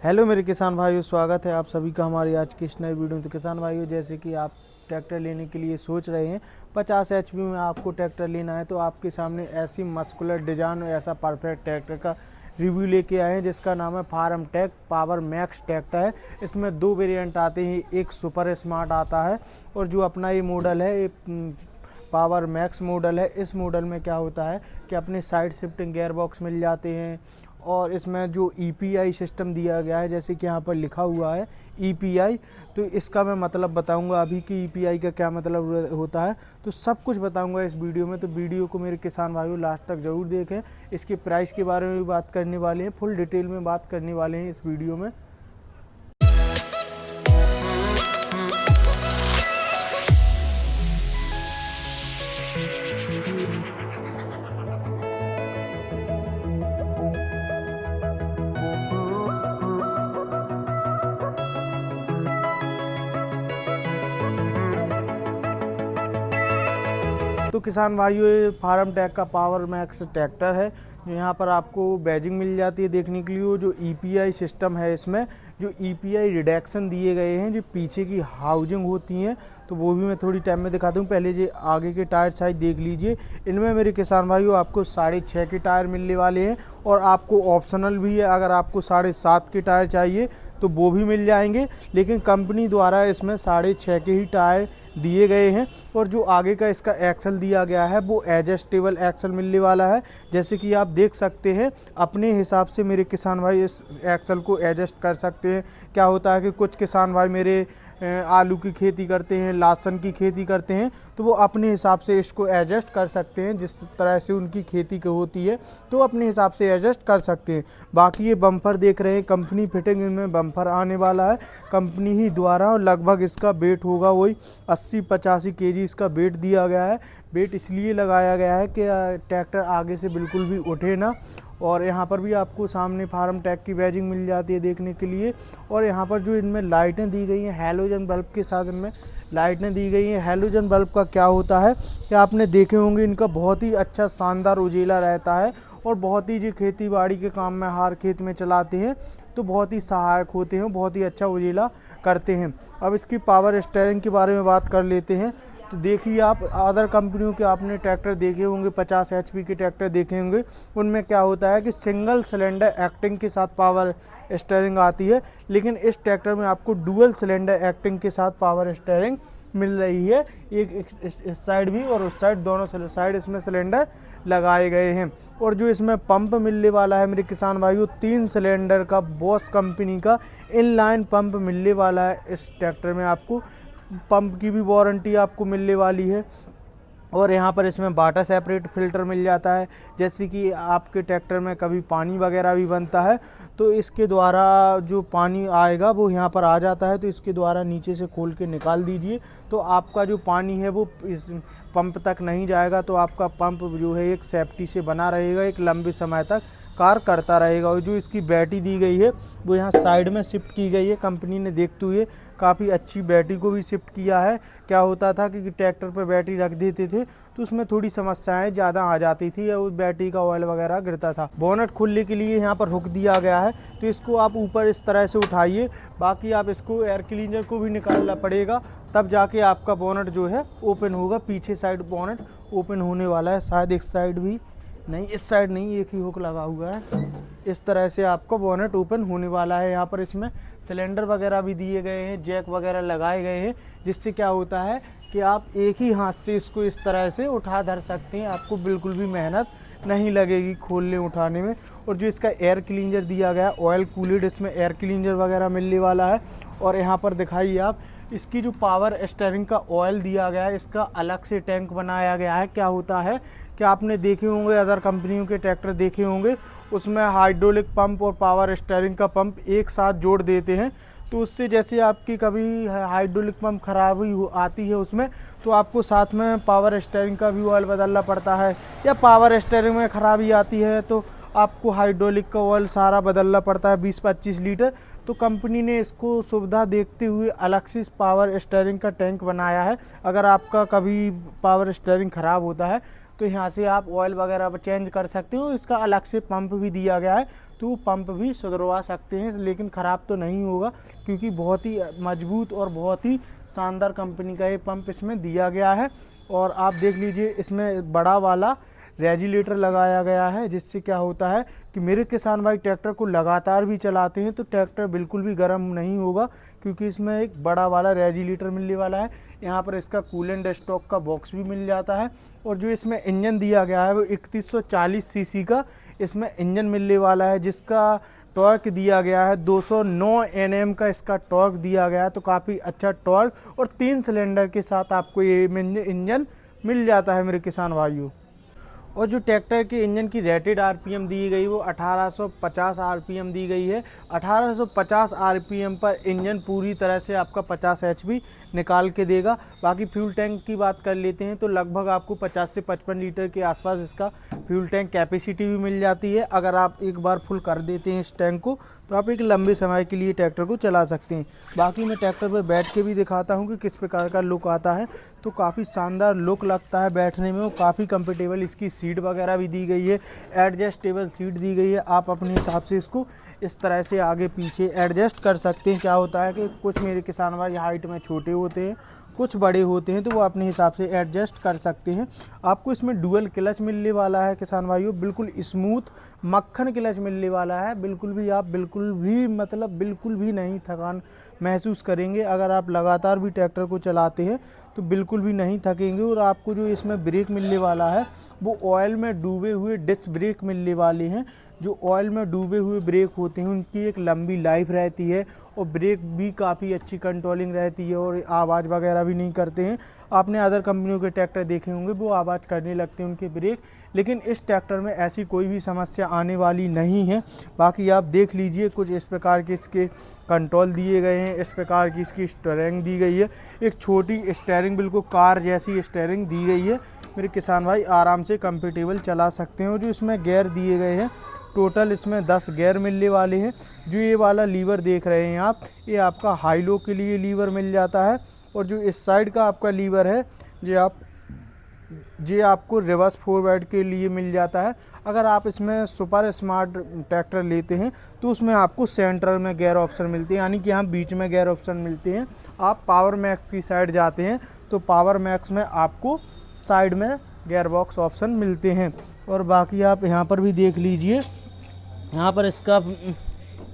Hello मेरे किसान भाइयों, स्वागत है आप सभी का हमारी आज की इस नई वीडियो में। तो किसान भाइयों, जैसे कि आप ट्रैक्टर लेने के लिए सोच रहे हैं, 50 एचपी में आपको ट्रैक्टर लेना है, तो आपके सामने ऐसी मस्कुलर डिजाइन और ऐसा परफेक्ट ट्रैक्टर का रिव्यू लेके आए हैं जिसका नाम है Farm Tech Power Max tractor है। इसमें दो वेरिएंट आते हैं, एक सुपर स्मार्ट आता है और जो अपना ये मॉडल है ये पावर मैक्स मॉडल है। इस मॉडल में क्या होता है कि अपने साइड शिफ्टिंग गियर बॉक्स मिल जाते हैं और इसमें जो ईपीआई सिस्टम दिया गया है, जैसे कि यहाँ पर लिखा हुआ है ईपीआई, तो इसका मैं मतलब बताऊंगा अभी कि ईपीआई का क्या मतलब होता है। तो सब कुछ बताऊंगा इस वीडियो में, तो वीडियो को मेरे किसान भाइयों लास्ट तक ज़रूर देखें। इसके प्राइस के बारे में भी बात करने वाले हैं, फुल डिटेल में बात करने वाले हैं इस वीडियो में। तो किसान भाइयों, ये फार्म टेक का पावर मैक्स ट्रैक्टर है। यहाँ पर आपको बैजिंग मिल जाती है देखने के लिए। वो जो ईपीआई सिस्टम है, इसमें जो ईपीआई रिडक्शन दिए गए हैं, जो पीछे की हाउजिंग होती हैं, तो वो भी मैं थोड़ी टाइम में दिखाता हूँ। पहले जो आगे के टायर साइज देख लीजिए। इनमें मेरे किसान भाइयों आपको 6.5 के टायर मिलने वाले हैं और आपको ऑप्शनल भी है, अगर आपको 7.5 के टायर चाहिए तो वो भी मिल जाएंगे, लेकिन कंपनी द्वारा इसमें 6.5 के ही टायर दिए गए हैं। और जो आगे का इसका एक्सल दिया गया है वो एडजस्टेबल एक्सल मिलने वाला है। जैसे कि आप देख सकते हैं, अपने हिसाब से मेरे किसान भाई इस एक्सल को एडजस्ट कर सकते हैं। क्या होता है कि कुछ किसान भाई मेरे आलू की खेती करते हैं, लहसुन की खेती करते हैं, तो वो अपने हिसाब से इसको एडजस्ट कर सकते हैं। जिस तरह से उनकी खेती की होती है तो अपने हिसाब से एडजस्ट कर सकते हैं। बाकी ये बम्पर देख रहे हैं, कंपनी फिटिंग इनमें बम्पर आने वाला है कंपनी ही द्वारा, और लगभग इसका वेट होगा वही 80-85 केजी इसका वेट दिया गया है। वेट इसलिए लगाया गया है कि ट्रैक्टर आगे से बिल्कुल भी उठे ना। और यहाँ पर भी आपको सामने फार्म टेक की बैजिंग मिल जाती है देखने के लिए। और यहाँ पर जो इनमें लाइटें दी गई हैं, हैलोजन बल्ब के साथ इनमें लाइटें दी गई हैं। हैलोजन बल्ब का क्या होता है कि आपने देखे होंगे, इनका बहुत ही अच्छा शानदार उजीला रहता है और बहुत ही जो खेती बाड़ी के काम में हर खेत में चलाते हैं तो बहुत ही सहायक होते हैं, बहुत ही अच्छा उजीला करते हैं। अब इसकी पावर स्टीयरिंग के बारे में बात कर लेते हैं। तो देखिए, आप अदर कंपनियों के आपने ट्रैक्टर देखे होंगे, 50 एचपी के ट्रैक्टर देखे होंगे, उनमें क्या होता है कि सिंगल सिलेंडर एक्टिंग के साथ पावर स्टीयरिंग आती है, लेकिन इस ट्रैक्टर में आपको डुअल सिलेंडर एक्टिंग के साथ पावर स्टीयरिंग मिल रही है। एक इस साइड भी और उस साइड, दोनों साइड इसमें सिलेंडर लगाए गए हैं। और जो इसमें पंप मिलने वाला है मेरे किसान भाइयों, 3 सिलेंडर का बॉस कंपनी का इनलाइन पंप मिलने वाला है इस ट्रैक्टर में। आपको पंप की भी वारंटी आपको मिलने वाली है। और यहाँ पर इसमें वाटर सेपरेट फ़िल्टर मिल जाता है। जैसे कि आपके ट्रैक्टर में कभी पानी वगैरह भी बनता है तो इसके द्वारा जो पानी आएगा वो यहाँ पर आ जाता है, तो इसके द्वारा नीचे से खोल के निकाल दीजिए तो आपका जो पानी है वो इस पंप तक नहीं जाएगा। तो आपका पंप जो है एक सेफ्टी से बना रहेगा, एक लंबे समय तक कार्य करता रहेगा। और जो इसकी बैटरी दी गई है वो यहाँ साइड में शिफ्ट की गई है, कंपनी ने देखते हुए काफ़ी अच्छी बैटरी को भी शिफ्ट किया है। क्या होता था कि ट्रैक्टर पर बैटरी रख देते थे तो उसमें थोड़ी समस्याएं ज़्यादा आ जाती थी या उस बैटरी का ऑयल वगैरह गिरता था। बोनट खोलने के लिए यहाँ पर हुक दिया गया है, तो इसको आप ऊपर इस तरह से उठाइए। बाकी आप इसको एयर क्लीनर को भी निकालना पड़ेगा, तब जाके आपका बोनट जो है ओपन होगा। पीछे साइड बोनट ओपन होने वाला है, शायद एक साइड भी नहीं, इस साइड नहीं, एक ही हुक लगा हुआ है। इस तरह से आपका बोनट ओपन होने वाला है। यहाँ पर इसमें सिलेंडर वगैरह भी दिए गए हैं, जैक वगैरह लगाए गए हैं, जिससे क्या होता है कि आप एक ही हाथ से इसको इस तरह से उठा धर सकते हैं। आपको बिल्कुल भी मेहनत नहीं लगेगी खोलने उठाने में। और जो इसका एयर क्लीनर दिया गया, ऑयल कूल्ड इसमें एयर क्लीनर वगैरह मिलने वाला है। और यहाँ पर दिखाइए आप, इसकी जो पावर स्टीयरिंग का ऑयल दिया गया है, इसका अलग से टैंक बनाया गया है। क्या होता है कि आपने देखे होंगे, अदर कंपनियों के ट्रैक्टर देखे होंगे, उसमें हाइड्रोलिक पंप और पावर स्टीयरिंग का पंप एक साथ जोड़ देते हैं। तो उससे जैसे आपकी कभी हाइड्रोलिक पंप खराबी आती है उसमें, तो आपको साथ में पावर स्टीयरिंग का भी ऑयल बदलना पड़ता है। या पावर स्टीयरिंग में खराबी आती है तो आपको हाइड्रोलिक का ऑयल सारा बदलना पड़ता है, 20-25 लीटर। तो कंपनी ने इसको सुविधा देखते हुए अलग से पावर स्टीयरिंग का टैंक बनाया है। अगर आपका कभी पावर स्टीयरिंग ख़राब होता है तो यहाँ से आप ऑयल वगैरह चेंज कर सकते हो। इसका अलग से पंप भी दिया गया है, तो वो पंप भी सुधरवा सकते हैं, लेकिन ख़राब तो नहीं होगा क्योंकि बहुत ही मजबूत और बहुत ही शानदार कंपनी का ये पंप इसमें दिया गया है। और आप देख लीजिए इसमें बड़ा वाला रेगुलेटर लगाया गया है, जिससे क्या होता है कि मेरे किसान भाई ट्रैक्टर को लगातार भी चलाते हैं तो ट्रैक्टर बिल्कुल भी गर्म नहीं होगा, क्योंकि इसमें एक बड़ा वाला रेगुलेटर मिलने वाला है। यहाँ पर इसका कूलेंट स्टॉक का बॉक्स भी मिल जाता है। और जो इसमें इंजन दिया गया है वो 3140 सीसी का इसमें इंजन मिलने वाला है, जिसका टॉर्क दिया गया है 209 Nm का इसका टॉर्क दिया गया है। तो काफ़ी अच्छा टॉर्क और 3 सिलेंडर के साथ आपको ये इंजन मिल जाता है मेरे किसान भाइयों। और जो ट्रैक्टर के इंजन की रेटेड आरपीएम दी गई वो 1850 आरपीएम दी गई है। 1850 आरपीएम पर इंजन पूरी तरह से आपका 50 एचपी निकाल के देगा। बाकी फ्यूल टैंक की बात कर लेते हैं तो लगभग आपको 50 से 55 लीटर के आसपास इसका फ्यूल टैंक कैपेसिटी भी मिल जाती है। अगर आप एक बार फुल कर देते हैं इस टैंक को तो आप एक लंबे समय के लिए ट्रैक्टर को चला सकते हैं। बाकी मैं ट्रैक्टर पर बैठ के भी दिखाता हूँ कि किस प्रकार का लुक आता है। तो काफ़ी शानदार लुक लगता है बैठने में, वो काफ़ी कंफर्टेबल इसकी सीट वगैरह भी दी गई है, एडजस्टेबल सीट दी गई है। आप अपने हिसाब से इसको इस तरह से आगे पीछे एडजस्ट कर सकते हैं। क्या होता है कि कुछ मेरे किसान भाई हाइट में छोटे होते हैं, कुछ बड़े होते हैं, तो वो अपने हिसाब से एडजस्ट कर सकते हैं। आपको इसमें डुअल क्लच मिलने वाला है किसान भाइयों, बिल्कुल स्मूथ मक्खन क्लच मिलने वाला है। बिल्कुल भी आप बिल्कुल भी नहीं थकान महसूस करेंगे। अगर आप लगातार भी ट्रैक्टर को चलाते हैं तो बिल्कुल भी नहीं थकेंगे। और आपको जो इसमें ब्रेक मिलने वाला है वो ऑयल में डूबे हुए डिस्क ब्रेक मिलने वाले हैं। जो ऑयल में डूबे हुए ब्रेक होते हैं उनकी एक लंबी लाइफ रहती है और ब्रेक भी काफ़ी अच्छी कंट्रोलिंग रहती है और आवाज़ वगैरह भी नहीं करते हैं। आपने अदर कंपनियों के ट्रैक्टर देखे होंगे वो आवाज़ करने लगते हैं उनके ब्रेक, लेकिन इस ट्रैक्टर में ऐसी कोई भी समस्या आने वाली नहीं है। बाकी आप देख लीजिए कुछ इस प्रकार के इसके कंट्रोल दिए गए हैं, इस प्रकार की इसकी स्टीयरिंग दी गई है। एक छोटी स्टीयरिंग बिल्कुल कार जैसी स्टीयरिंग दी गई है। मेरे किसान भाई आराम से कंफर्टेबल चला सकते हैं। और जो इसमें गियर दिए गए हैं टोटल इसमें 10 गियर मिलने वाले हैं। जो ये वाला लीवर देख रहे हैं आप, ये आपका हाई लो के लिए लीवर मिल जाता है। और जो इस साइड का आपका लीवर है ये आपको रिवर्स फॉरवर्ड के लिए मिल जाता है। अगर आप इसमें सुपर स्मार्ट ट्रैक्टर लेते हैं तो उसमें आपको सेंटर में गियर ऑप्शन मिलते हैं, यानी कि यहाँ बीच में गियर ऑप्शन मिलते हैं। आप पावर मैक्स की साइड जाते हैं तो पावर मैक्स में आपको साइड में गियर बॉक्स ऑप्शन मिलते हैं। और बाकी आप यहाँ पर भी देख लीजिए, यहाँ पर इसका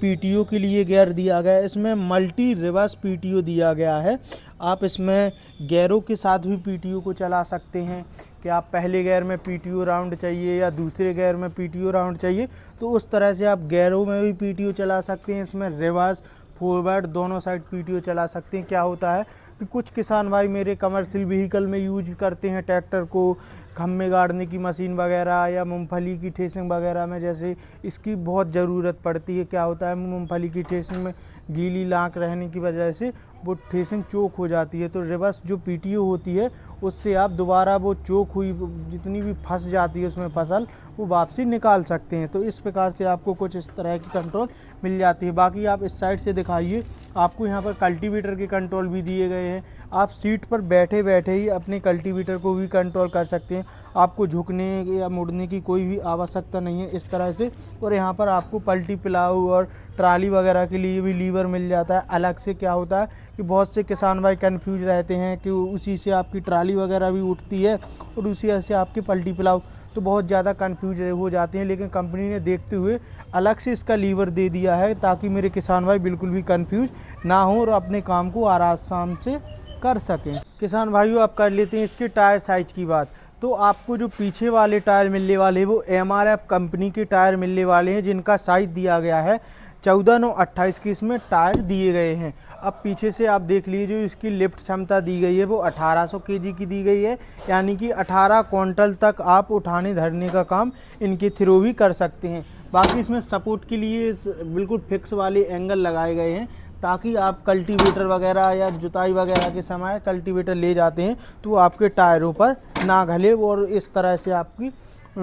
पीटीओ के लिए गियर दिया गया है। इसमें मल्टी रिवर्स पीटीओ दिया गया है। आप इसमें गियरों के साथ भी पीटीओ को चला सकते हैं कि आप पहले गियर में पीटीओ राउंड चाहिए या दूसरे गियर में पीटीओ राउंड चाहिए, तो उस तरह से आप गियरों में भी पीटीओ चला सकते हैं। इसमें रिवर्स फॉरवर्ड दोनों साइड पीटीओ चला सकते हैं। क्या होता है कि कुछ किसान भाई मेरे कमर्शियल व्हीकल में यूज करते हैं ट्रैक्टर को, खम्भे गाड़ने की मशीन वगैरह या मूंगफली की ठेसिंग वगैरह में, जैसे इसकी बहुत ज़रूरत पड़ती है। क्या होता है मूंगफली की ठेसिंग में गीली लाख रहने की वजह से वो ठेसिंग चोक हो जाती है। तो रिवर्स जो पीटीओ होती है उससे आप दोबारा वो चोक हुई जितनी भी फंस जाती है उसमें फसल, वो वापसी निकाल सकते हैं। तो इस प्रकार से आपको कुछ इस तरह की कंट्रोल मिल जाती है। बाकी आप इस साइड से दिखाइए, आपको यहाँ पर कल्टीवेटर के कंट्रोल भी दिए गए हैं। आप सीट पर बैठे बैठे ही अपने कल्टीवेटर को भी कंट्रोल कर सकते हैं। आपको झुकने या मुड़ने की कोई भी आवश्यकता नहीं है इस तरह से। और यहाँ पर आपको पलटी पिलाऊ और ट्राली वगैरह के लिए भी लीवर मिल जाता है अलग से। क्या होता है कि बहुत से किसान भाई कंफ्यूज रहते हैं कि उसी से आपकी ट्राली वगैरह भी उठती है और उसी से आपकी पलटी पिलाऊ, तो बहुत ज़्यादा कंफ्यूज हो जाते हैं। लेकिन कंपनी ने देखते हुए अलग से इसका लीवर दे दिया है ताकि मेरे किसान भाई बिल्कुल भी कंफ्यूज ना हो और अपने काम को आराम से कर सकें। किसान भाइयों आप कर लेते हैं इसके टायर साइज की बात। तो आपको जो पीछे वाले टायर मिलने वाले वो MRF कंपनी के टायर मिलने वाले हैं, जिनका साइज़ दिया गया है 14/9/28 के इसमें टायर दिए गए हैं। अब पीछे से आप देख लीजिए, जो इसकी लिफ्ट क्षमता दी गई है वो 1800 kg की दी गई है, यानी कि 18 क्विंटल तक आप उठाने धरने का काम इनके थ्रू भी कर सकते हैं। बाकी इसमें सपोर्ट के लिए बिल्कुल फिक्स वाले एंगल लगाए गए हैं ताकि आप कल्टीवेटर वगैरह या जुताई वगैरह के समय कल्टीवेटर ले जाते हैं तो वो आपके टायरों पर ना घले और इस तरह से आपकी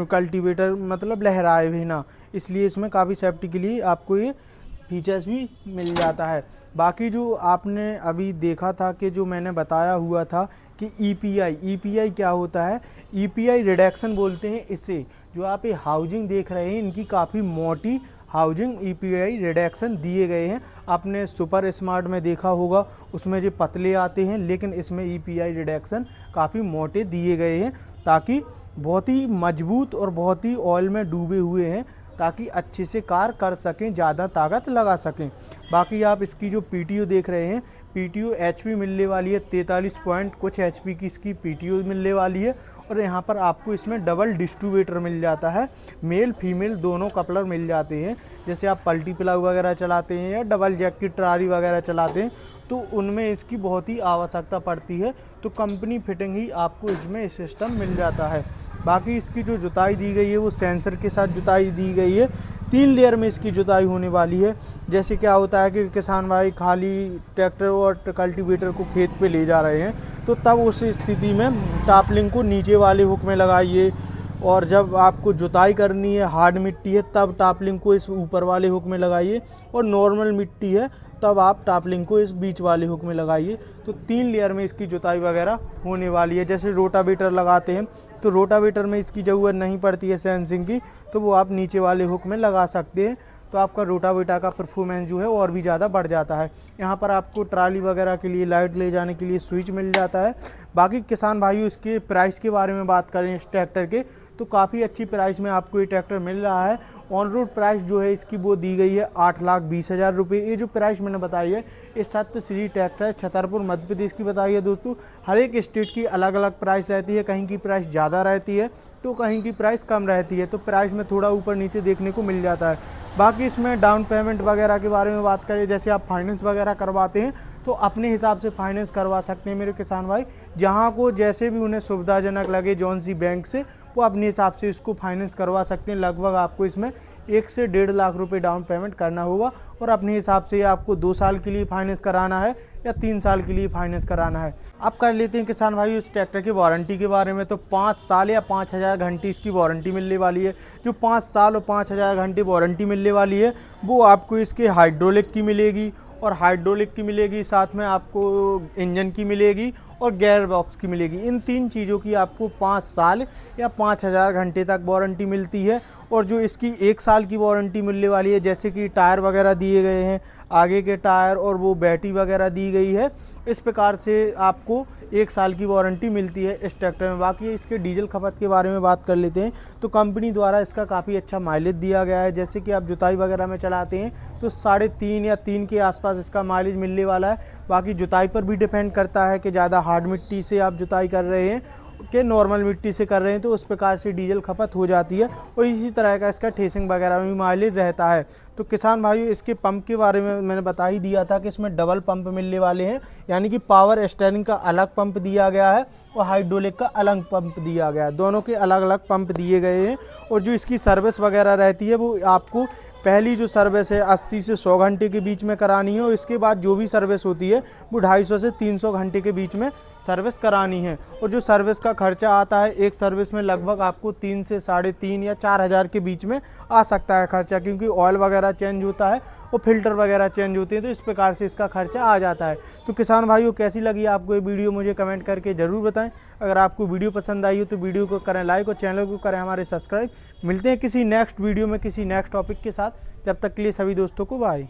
कल्टीवेटर मतलब लहराए भी ना। इसलिए इसमें काफ़ी सेफ्टी के लिए आपको ये फीचर्स भी मिल जाता है। बाकी जो आपने अभी देखा था कि जो मैंने बताया हुआ था कि EPI क्या होता है, EPI रिडक्शन बोलते हैं इसे। जो आप ये हाउजिंग देख रहे हैं इनकी काफ़ी मोटी हाउसिंग EPI रिडक्शन दिए गए हैं। आपने सुपर स्मार्ट में देखा होगा, उसमें जो पतले आते हैं, लेकिन इसमें EPI रिडक्शन काफ़ी मोटे दिए गए हैं, ताकि बहुत ही मजबूत और बहुत ही ऑयल में डूबे हुए हैं, ताकि अच्छे से कार कर सकें, ज़्यादा ताकत लगा सकें। बाकी आप इसकी जो PTO देख रहे हैं, PTO HP मिलने वाली है 43 पॉइंट कुछ HP की इसकी PTO मिलने वाली है। और यहाँ पर आपको इसमें डबल डिस्ट्रीब्यूटर मिल जाता है, मेल फीमेल दोनों कपलर मिल जाते हैं। जैसे आप पल्टी प्लाग वगैरह चलाते हैं या डबल जैक की ट्राली वगैरह चलाते हैं, तो उनमें इसकी बहुत ही आवश्यकता पड़ती है, तो कंपनी फिटिंग ही आपको इसमें सिस्टम मिल जाता है। बाकी इसकी जो जुताई दी गई है वो सेंसर के साथ जुताई दी गई है। 3 लेयर में इसकी जुताई होने वाली है। जैसे क्या होता है कि किसान भाई खाली ट्रैक्टर और कल्टीवेटर को खेत पे ले जा रहे हैं, तो तब उस स्थिति में टापलिंग को नीचे वाले हुक में लगाइए, और जब आपको जुताई करनी है, हार्ड मिट्टी है, तब टापलिंग को इस ऊपर वाले हुक में लगाइए, और नॉर्मल मिट्टी है तब आप टापलिंग को इस बीच वाले हुक में लगाइए। तो 3 लेयर में इसकी जुताई वगैरह होने वाली है। जैसे रोटावेटर लगाते हैं, तो रोटावेटर में इसकी ज़रूरत नहीं पड़ती है सेंसिंग की, तो वो आप नीचे वाले हुक में लगा सकते हैं, तो आपका रोटावेटर का परफॉर्मेंस जो है और भी ज़्यादा बढ़ जाता है। यहाँ पर आपको ट्राली वगैरह के लिए, लाइट ले जाने के लिए स्विच मिल जाता है। बाकी किसान भाइयों, इसके प्राइस के बारे में बात करें इस ट्रैक्टर के, तो काफ़ी अच्छी प्राइस में आपको ये ट्रैक्टर मिल रहा है। ऑन रोड प्राइस जो है इसकी वो दी गई है 8,20,000 रुपये। ये जो प्राइस मैंने बताई है, ये सत्यश्री ट्रैक्टर छतरपुर मध्य प्रदेश की बताई है दोस्तों। हर एक स्टेट की अलग अलग प्राइस रहती है, कहीं की प्राइस ज़्यादा रहती है तो कहीं की प्राइस कम रहती है, तो प्राइस में थोड़ा ऊपर नीचे देखने को मिल जाता है। बाकी इसमें डाउन पेमेंट वगैरह के बारे में बात करें, जैसे आप फाइनेंस वगैरह करवाते हैं तो अपने हिसाब से फाइनेंस करवा सकते हैं मेरे किसान भाई। जहां को जैसे भी उन्हें सुविधाजनक लगे जौन सी बैंक से, वो अपने हिसाब से इसको फाइनेंस करवा सकते हैं। लगभग आपको इसमें 1 से 1.5 लाख रुपए डाउन पेमेंट करना होगा, और अपने हिसाब से आपको 2 साल के लिए फाइनेंस कराना है या 3 साल के लिए फाइनेंस कराना है। अब कर लेते हैं किसान भाई इस ट्रैक्टर की वारंटी के बारे में। तो 5 साल या 5,000 घंटे इसकी वारंटी मिलने वाली है। जो 5 साल और 5,000 घंटे वारंटी मिलने वाली है, वो आपको इसके हाइड्रोलिक की मिलेगी, और हाइड्रोलिक की मिलेगी, साथ में आपको इंजन की मिलेगी और गियर बॉक्स की मिलेगी। इन 3 चीज़ों की आपको 5 साल या 5,000 घंटे तक वारंटी मिलती है। और जो इसकी 1 साल की वारंटी मिलने वाली है, जैसे कि टायर वगैरह दिए गए हैं, आगे के टायर और वो बैटरी वगैरह दी गई है, इस प्रकार से आपको 1 साल की वारंटी मिलती है इस ट्रैक्टर में। बाकी इसके डीजल खपत के बारे में बात कर लेते हैं, तो कंपनी द्वारा इसका काफ़ी अच्छा माइलेज दिया गया है। जैसे कि आप जुताई वगैरह में चलाते हैं तो 3.5 या 3 के आसपास इसका माइलेज मिलने वाला है। बाकी जुताई पर भी डिपेंड करता है कि ज़्यादा हार्ड मिट्टी से आप जुताई कर रहे हैं कि नॉर्मल मिट्टी से कर रहे हैं, तो उस प्रकार से डीजल खपत हो जाती है। और इसी तरह का इसका ठेसिंग वगैरह में भी माइलेज रहता है। तो किसान भाइयों, इसके पंप के बारे में मैंने बता ही दिया था कि इसमें डबल पंप मिलने वाले हैं, यानी कि पावर स्टीयरिंग का अलग पंप दिया गया है और हाइड्रोलिक का अलग पंप दिया गया है। दोनों के अलग अलग पंप दिए गए हैं। और जो इसकी सर्विस वगैरह रहती है, वो आपको पहली जो सर्विस है 80 से 100 घंटे के बीच में करानी है, और इसके बाद जो भी सर्विस होती है वो 250 से 300 घंटे के बीच में सर्विस करानी है। और जो सर्विस का खर्चा आता है, एक सर्विस में लगभग आपको 3 से 3.5 या 4,000 के बीच में आ सकता है खर्चा, क्योंकि ऑयल वगैरह चेंज होता है और फिल्टर वगैरह चेंज होते हैं, तो इस प्रकार से इसका खर्चा आ जाता है। तो किसान भाइयों, कैसी लगी आपको ये वीडियो, मुझे कमेंट करके ज़रूर बताएं। अगर आपको वीडियो पसंद आई हो तो वीडियो को करें लाइक और चैनल को करें हमारे सब्सक्राइब। मिलते हैं किसी नेक्स्ट वीडियो में किसी नेक्स्ट टॉपिक के साथ। जब तक के लिए सभी दोस्तों को बाय।